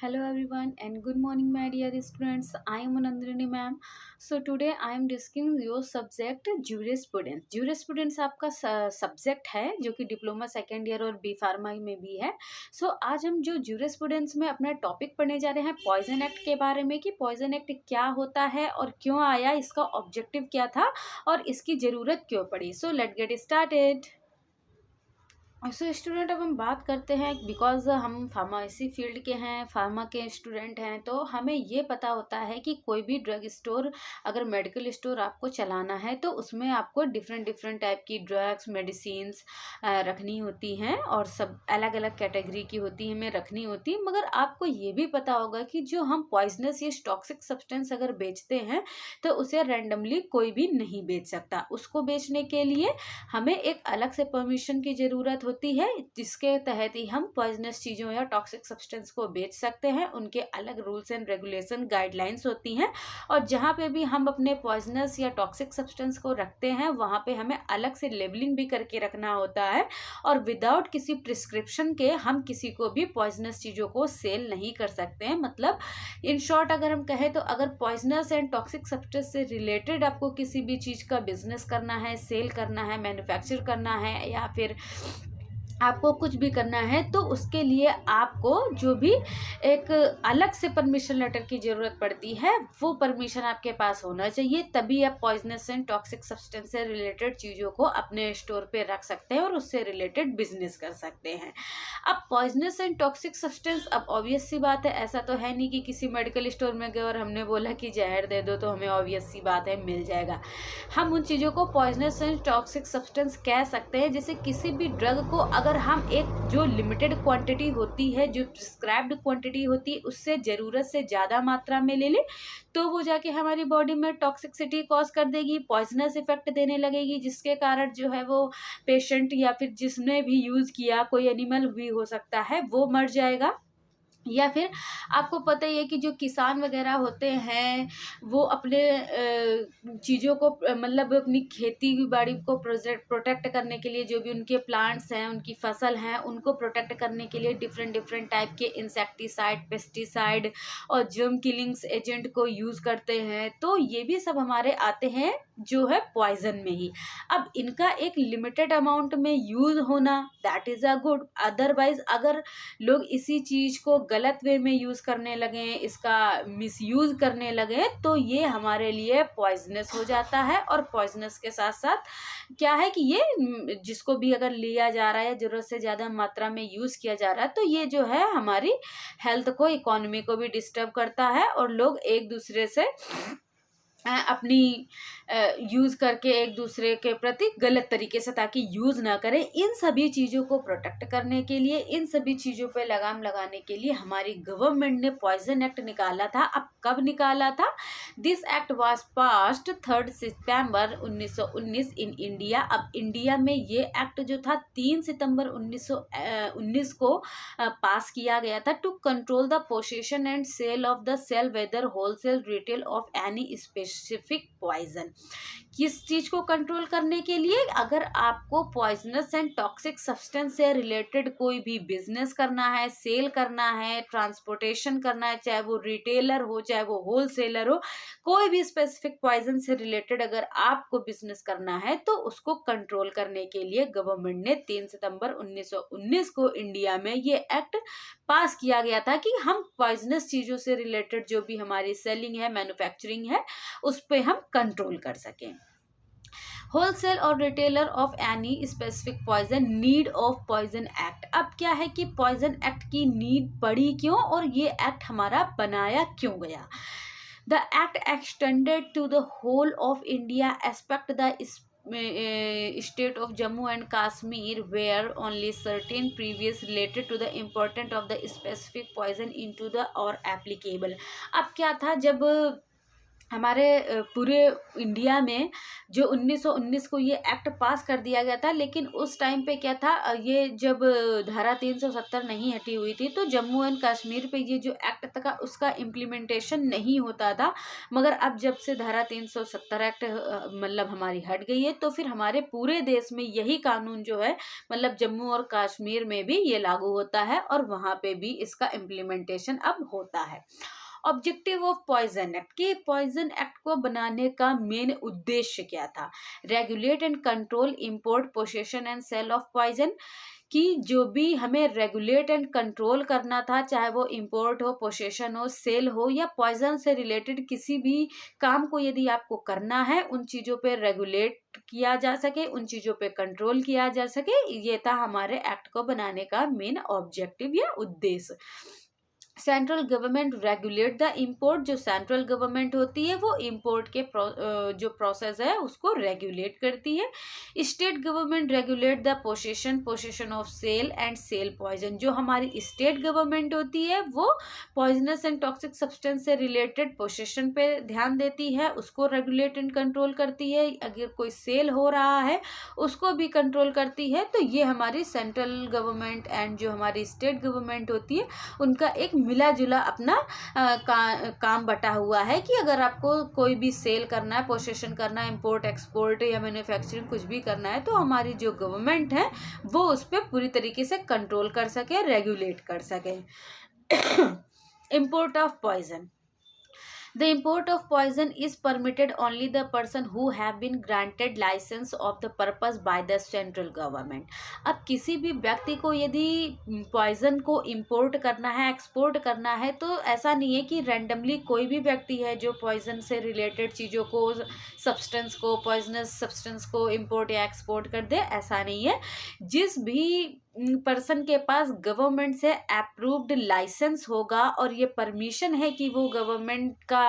Hello everyone and good morning my dear students. I am Nandrini ma'am. So today I am discussing your subject jurisprudence. Jurisprudence आपका subject है जो कि diploma second year और B pharma में भी है. सो आज हम जो jurisprudence में अपना टॉपिक पढ़ने जा रहे हैं पॉइजन एक्ट के बारे में कि पॉइजन एक्ट क्या होता है और क्यों आया, इसका ऑब्जेक्टिव क्या था और इसकी ज़रूरत क्यों पड़ी. So let get started. So student अब हम बात करते हैं बिकॉज हम फार्मेसी फील्ड के हैं, फार्मा के स्टूडेंट हैं, तो हमें ये पता होता है कि कोई भी ड्रग स्टोर अगर मेडिकल स्टोर आपको चलाना है तो उसमें आपको डिफरेंट डिफरेंट टाइप की ड्रग्स मेडिसिन्स रखनी होती हैं और सब अलग अलग कैटेगरी की होती है, हमें रखनी होती है. मगर आपको ये भी पता होगा कि जो हम पॉइजनस या टॉक्सिक सब्सटेंस अगर बेचते हैं तो उसे रैंडमली कोई भी नहीं बेच सकता. उसको बेचने के लिए हमें एक अलग से परमिशन की ज़रूरत होती है जिसके तहत ही हम पॉइजनस चीज़ों या टॉक्सिक सब्सटेंस को बेच सकते हैं. उनके अलग रूल्स एंड रेगुलेशन गाइडलाइंस होती हैं और जहाँ पे भी हम अपने पॉइजनस या टॉक्सिक सब्सटेंस को रखते हैं वहाँ पे हमें अलग से लेबलिंग भी करके रखना होता है और विदाउट किसी प्रिस्क्रिप्शन के हम किसी को भी पॉइजनस चीज़ों को सेल नहीं कर सकते हैं. मतलब इन शॉर्ट अगर हम कहें तो अगर पॉइजनस एंड टॉक्सिक सब्सटेंस से रिलेटेड आपको किसी भी चीज़ का बिजनेस करना है, सेल करना है, मैन्युफैक्चर करना है या फिर आपको कुछ भी करना है तो उसके लिए आपको जो भी एक अलग से परमिशन लेटर की ज़रूरत पड़ती है वो परमिशन आपके पास होना चाहिए, तभी आप पॉइजनस एंड टॉक्सिक सब्सटेंस से रिलेटेड चीज़ों को अपने स्टोर पे रख सकते हैं और उससे रिलेटेड बिजनेस कर सकते हैं. अब पॉइजनस एंड टॉक्सिक सब्सटेंस, अब ऑब्वियस सी बात है, ऐसा तो है नहीं कि किसी मेडिकल स्टोर में गए और हमने बोला कि जहर दे दो तो हमें ऑब्वियस सी बात है मिल जाएगा. हम उन चीज़ों को पॉइजनस एंड टॉक्सिक सब्सटेंस कह सकते हैं. जैसे किसी भी ड्रग को अगर हम एक जो लिमिटेड क्वांटिटी होती है, जो प्रिस्क्राइब्ड क्वांटिटी होती है, उससे ज़रूरत से ज़्यादा मात्रा में ले ले तो वो जाके हमारी बॉडी में टॉक्सिसिटी कॉज कर देगी, पॉइजनस इफेक्ट देने लगेगी, जिसके कारण जो है वो पेशेंट या फिर जिसने भी यूज़ किया, कोई एनिमल भी हो सकता है, वो मर जाएगा. या फिर आपको पता ही है कि जो किसान वगैरह होते हैं वो अपने चीज़ों को मतलब अपनी खेती बाड़ी को प्रोटेक्ट करने के लिए जो भी उनके प्लांट्स हैं, उनकी फसल हैं, उनको प्रोटेक्ट करने के लिए डिफरेंट डिफरेंट टाइप के इंसेक्टिसाइड, पेस्टिसाइड और जर्म किलिंग्स एजेंट को यूज़ करते हैं. तो ये भी सब हमारे आते हैं जो है पॉइजन में ही. अब इनका एक लिमिटेड अमाउंट में यूज़ होना that is a good. Otherwise अगर लोग इसी चीज़ को गलत वे में यूज़ करने लगे, इसका मिसयूज़ करने लगे तो ये हमारे लिए पॉइजनस हो जाता है. और पॉइजनस के साथ साथ क्या है कि ये जिसको भी अगर लिया जा रहा है, ज़रूरत से ज़्यादा मात्रा में यूज़ किया जा रहा है, तो ये जो है हमारी हेल्थ को, इकोनॉमी को भी डिस्टर्ब करता है और लोग एक दूसरे से अपनी यूज़ करके एक दूसरे के प्रति गलत तरीके से, ताकि यूज़ ना करें. इन सभी चीज़ों को प्रोटेक्ट करने के लिए, इन सभी चीज़ों पे लगाम लगाने के लिए हमारी गवर्नमेंट ने पॉइजन एक्ट निकाला था. अब कब निकाला था? This act was passed 3 September 1919 in India. अब इंडिया में ये एक्ट जो था 3 सितंबर 1919 को पास किया गया था to control the possession and sale of the sale whether wholesale retail of any specific poison. किस चीज़ को कंट्रोल करने के लिए? अगर आपको पॉइजनस एंड टॉक्सिक सब्सटेंस से रिलेटेड कोई भी बिजनेस करना है, सेल करना है, ट्रांसपोर्टेशन करना है, चाहे वो रिटेलर हो चाहे वो होलसेलर हो, कोई भी स्पेसिफिक पॉइजन से रिलेटेड अगर आपको बिजनेस करना है तो उसको कंट्रोल करने के लिए गवर्नमेंट ने 3 सितंबर 1919 को इंडिया में ये एक्ट पास किया गया था कि हम पॉइजनस चीज़ों से रिलेटेड जो भी हमारी सेलिंग है, मैन्युफैक्चरिंग है, उस पर हम कंट्रोल कर सकें. होलसेल और retailer of any specific poison, need of poison act. अब क्या है कि पॉइजन एक्ट की नीड पड़ी क्यों और ये एक्ट हमारा बनाया क्यों गया? The act extended to the whole of India except the state of Jammu and Kashmir where only certain previous related to the importance of the specific poison into the or applicable. अब क्या था, जब हमारे पूरे India में जो 1919 को ये एक्ट पास कर दिया गया था, लेकिन उस टाइम पे क्या था, ये जब धारा 370 नहीं हटी हुई थी तो जम्मू एंड कश्मीर पे ये जो एक्ट था उसका इम्प्लीमेंटेशन नहीं होता था। मगर अब जब से धारा 370 एक्ट मतलब हमारी हट गई है तो फिर हमारे पूरे देश में यही कानून जो है मतलब जम्मू और कश्मीर में भी ये लागू होता है और वहाँ पे भी इसका इम्प्लीमेंटेशन अब होता है। ऑब्जेक्टिव ऑफ पॉइजन एक्ट, कि पॉइजन एक्ट को बनाने का मेन उद्देश्य क्या था? Regulate and control import, possession and sale of poison, कि जो भी हमें रेगुलेट एंड कंट्रोल करना था, चाहे वो इंपोर्ट हो, पोसेशन हो, सेल हो या पॉइजन से रिलेटेड किसी भी काम को यदि आपको करना है, उन चीज़ों पे रेगुलेट किया जा सके, उन चीज़ों पे कंट्रोल किया जा सके, ये था हमारे एक्ट को बनाने का मेन ऑब्जेक्टिव या उद्देश्य। Central government regulate the import, जो सेंट्रल गवर्नमेंट होती है वो इंपोर्ट के जो प्रोसेस है उसको रेगुलेट करती है। State government regulate the possession of sale and sale poison, जो हमारी स्टेट गवर्नमेंट होती है वो पॉइजनस एंड टॉक्सिक सब्सटेंस से रिलेटेड पोसेशन पे ध्यान देती है, उसको रेगुलेट एंड कंट्रोल करती है। अगर कोई सेल हो रहा है उसको भी कंट्रोल करती है। तो ये हमारी सेंट्रल गवर्नमेंट एंड जो हमारी स्टेट गवर्नमेंट होती है उनका एक मिला जुला अपना काम बटा हुआ है कि अगर आपको कोई भी सेल करना है, पोसेशन करना है, इंपोर्ट एक्सपोर्ट या मैन्युफैक्चरिंग कुछ भी करना है तो हमारी जो गवर्नमेंट है वो उस पर पूरी तरीके से कंट्रोल कर सके, रेगुलेट कर सके। Import of poison, the import of poison is permitted only the person who have been granted license of the purpose by the central government। अब किसी भी व्यक्ति को यदि पॉइजन को इंपोर्ट करना है, एक्सपोर्ट करना है, तो ऐसा नहीं है कि रैंडमली कोई भी व्यक्ति है जो पॉइजन से रिलेटेड चीज़ों को, सब्सटेंस को, पॉइजनस सब्सटेंस को इंपोर्ट या एक्सपोर्ट कर दे, ऐसा नहीं है। जिस भी पर्सन के पास गवर्नमेंट से अप्रूव्ड लाइसेंस होगा और ये परमिशन है कि वो गवर्नमेंट का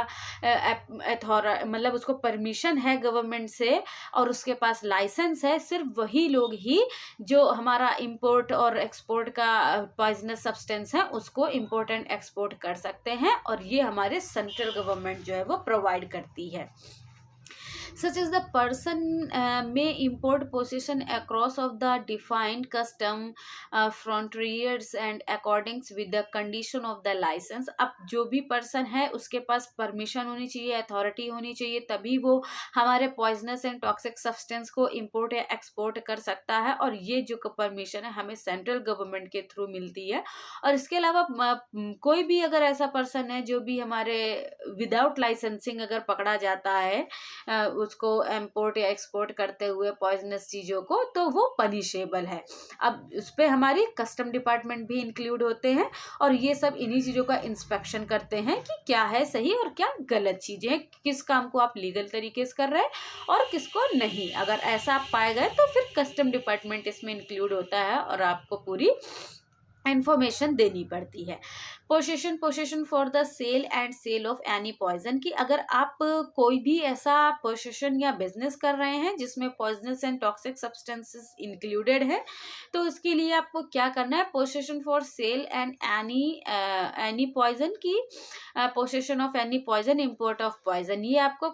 मतलब उसको परमिशन है गवर्नमेंट से और उसके पास लाइसेंस है, सिर्फ वही लोग ही जो हमारा इंपोर्ट और एक्सपोर्ट का पॉइजनस सब्सटेंस है उसको इंपोर्ट एंड एक्सपोर्ट कर सकते हैं और ये हमारे सेंट्रल गवर्नमेंट जो है वो प्रोवाइड करती है। such as the person may import possession across of the defined custom frontiers and according with the condition of the license। अब जो भी पर्सन है उसके पास परमिशन होनी चाहिए, अथॉरिटी होनी चाहिए, तभी वो हमारे पॉइजनस एंड टॉक्सिक सब्सटेंस को इंपोर्ट या एक्सपोर्ट कर सकता है और ये जो परमिशन है हमें सेंट्रल गवर्नमेंट के थ्रू मिलती है। और इसके अलावा कोई भी अगर ऐसा पर्सन है जो भी हमारे विदाउट लाइसेंसिंग अगर पकड़ा जाता है उसको इंपोर्ट या एक्सपोर्ट करते हुए पॉइजनस चीज़ों को, तो वो पनिशेबल है। अब उस पर हमारी कस्टम डिपार्टमेंट भी इंक्लूड होते हैं और ये सब इन्हीं चीज़ों का इंस्पेक्शन करते हैं कि क्या है सही और क्या गलत चीज़ें हैं, किस काम को आप लीगल तरीके से कर रहे हैं और किसको नहीं। अगर ऐसा आप पाए गए तो फिर कस्टम डिपार्टमेंट इसमें इंक्लूड होता है और आपको पूरी इंफॉर्मेशन देनी पड़ती है। Possession for the sale and sale of any poison, कि अगर आप कोई भी ऐसा पोसेशन या बिजनेस कर रहे हैं जिसमें poisonous and toxic substances included है तो उसके लिए आपको क्या करना है, possession for sale and any poison, की possession of any poison, import of poison, ये आपको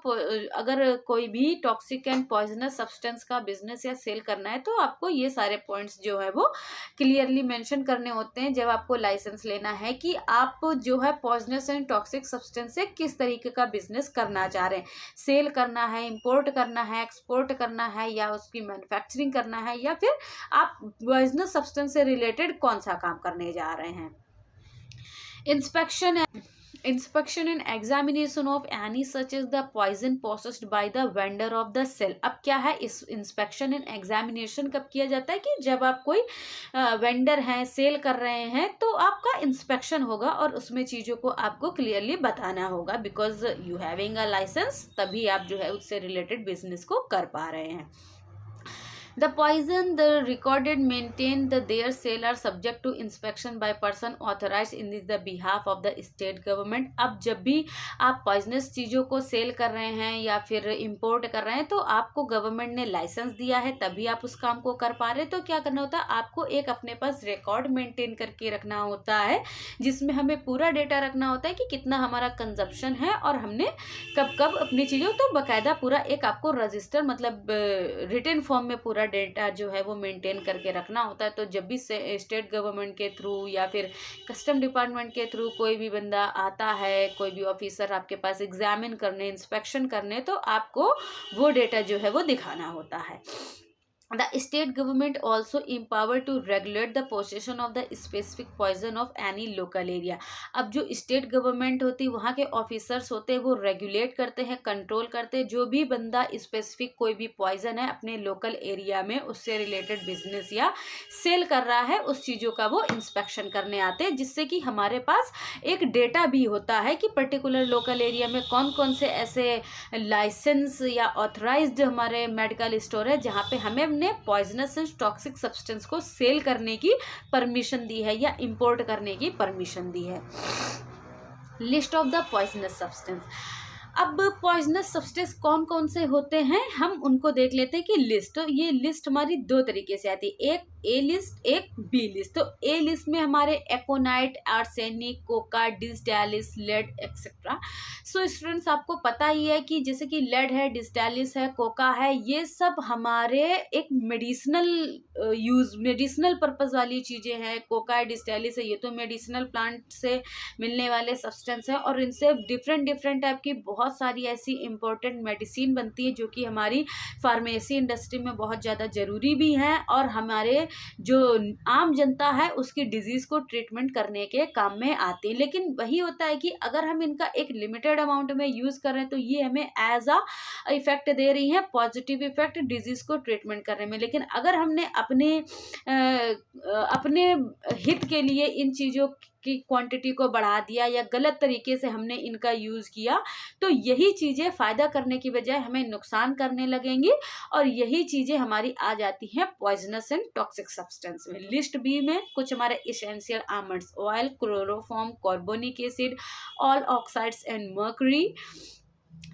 अगर कोई भी टॉक्सिक एंड पॉइजनस सब्सटेंस का बिजनेस या सेल करना है तो आपको ये सारे पॉइंट्स जो है वो क्लियरली मेंशन करने होते हैं जब आपको लाइसेंस लेना है कि आप जो है पॉइजनस एंड टॉक्सिक सब्सटेंस से किस तरीके का बिजनेस करना चाह रहे हैं, सेल करना है, इंपोर्ट करना है, एक्सपोर्ट करना है या उसकी मैन्युफैक्चरिंग करना है या फिर आप पॉइजनस सब्सटेंस से रिलेटेड कौन सा काम करने जा रहे हैं। Inspection and examination of any such as the poison possessed by the vendor of the cell। अब क्या है, इस इंस्पेक्शन एंड एग्जामिनेशन कब किया जाता है कि जब आप कोई वेंडर हैं, सेल कर रहे हैं तो आपका इंस्पेक्शन होगा और उसमें चीज़ों को आपको क्लियरली बताना होगा, because you having a licence, तभी आप जो है उससे रिलेटेड बिजनेस को कर पा रहे हैं। The poison, the recorded, maintained, their sale are subject to inspection by person authorized in the behalf of the state government. अब जब भी आप पॉइजनस चीज़ों को सेल कर रहे हैं या फिर इंपोर्ट कर रहे हैं तो आपको गवर्नमेंट ने लाइसेंस दिया है, तभी आप उस काम को कर पा रहे हैं। तो क्या करना होता है, आपको एक अपने पास रिकॉर्ड मेंटेन करके रखना होता है, जिसमें हमें पूरा डेटा रखना होता है कि कितना हमारा कंजप्शन है और हमने कब कब अपनी चीज़ों, तो बाकायदा पूरा एक आपको रजिस्टर मतलब रिटन फॉर्म में पूरा डेटा जो है वो मेंटेन करके रखना होता है। तो जब भी स्टेट गवर्नमेंट के थ्रू या फिर कस्टम डिपार्टमेंट के थ्रू कोई भी बंदा आता है, कोई भी ऑफिसर आपके पास एग्जामिन करने, इंस्पेक्शन करने, तो आपको वो डेटा जो है वो दिखाना होता है। The state government also empowered to regulate the possession of the specific poison of any local area. अब जो स्टेट गवर्नमेंट होती है, वहाँ के ऑफिसर्स होते हैं, वो रेगुलेट करते हैं, कंट्रोल करते हैं। जो भी बंदा स्पेसिफिक कोई भी पॉइजन है अपने लोकल एरिया में उससे रिलेटेड बिजनेस या सेल कर रहा है, उस चीज़ों का वो इंस्पेक्शन करने आते हैं, जिससे कि हमारे पास एक डेटा भी होता है कि पर्टिकुलर लोकल एरिया में कौन कौन से ऐसे लाइसेंस या ऑथराइज्ड हमारे मेडिकल स्टोर है जहाँ पे हमें ने पॉइजनस एंड टॉक्सिक सब्सटेंस को सेल करने की परमिशन दी है या इंपोर्ट करने की परमिशन दी है। List of the poisonous substance. अब पॉइजनस सब्सटेंस कौन कौन से होते हैं हम उनको देख लेते हैं कि लिस्ट। तो ये लिस्ट हमारी दो तरीके से आती है, एक ए लिस्ट, एक बी लिस्ट। तो ए लिस्ट में हमारे aconite, arsenic, coca, digitalis, lead etcetera. So students आपको पता ही है कि जैसे कि लेड है, डिस्टैलिस है, कोका है, ये सब हमारे एक मेडिसिनल पर्पस वाली चीज़ें हैं। कोका है, डिस्टैलिस है, ये तो मेडिसिनल प्लांट से मिलने वाले सब्सटेंस है और इनसे डिफरेंट टाइप की बहुत सारी ऐसी इंपॉर्टेंट मेडिसिन बनती है जो कि हमारी फार्मेसी इंडस्ट्री में बहुत ज़्यादा ज़रूरी भी हैं और हमारे जो आम जनता है उसकी डिजीज़ को ट्रीटमेंट करने के काम में आती है। लेकिन वही होता है कि अगर हम इनका एक लिमिटेड अमाउंट में यूज़ करें तो ये हमें एज अ इफेक्ट दे रही है, पॉजिटिव इफेक्ट डिजीज़ को ट्रीटमेंट करने में। लेकिन अगर हमने अपने हित के लिए इन चीज़ों की क्वांटिटी को बढ़ा दिया या गलत तरीके से हमने इनका यूज़ किया तो यही चीज़ें फ़ायदा करने की बजाय हमें नुकसान करने लगेंगी और यही चीज़ें हमारी आ जाती हैं पॉइजनस एंड टॉक्सिक सब्सटेंस में। लिस्ट बी में कुछ हमारे essential almonds oil, chloroform, carbonic acid, all oxides and mercury,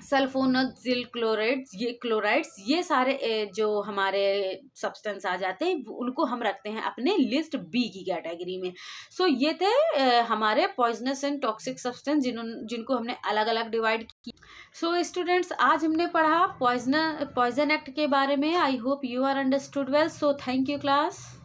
sulphonyl chlorides, ये सारे जो हमारे सब्सटेंस आ जाते हैं उनको हम रखते हैं अपने लिस्ट बी की कैटेगरी में। सो ये थे हमारे पॉइजनस एंड टॉक्सिक सब्सटेंस जिनको हमने अलग अलग डिवाइड की। सो स्टूडेंट्स आज हमने पढ़ा पॉइजन एक्ट के बारे में। I hope you are understood well. So thank you class.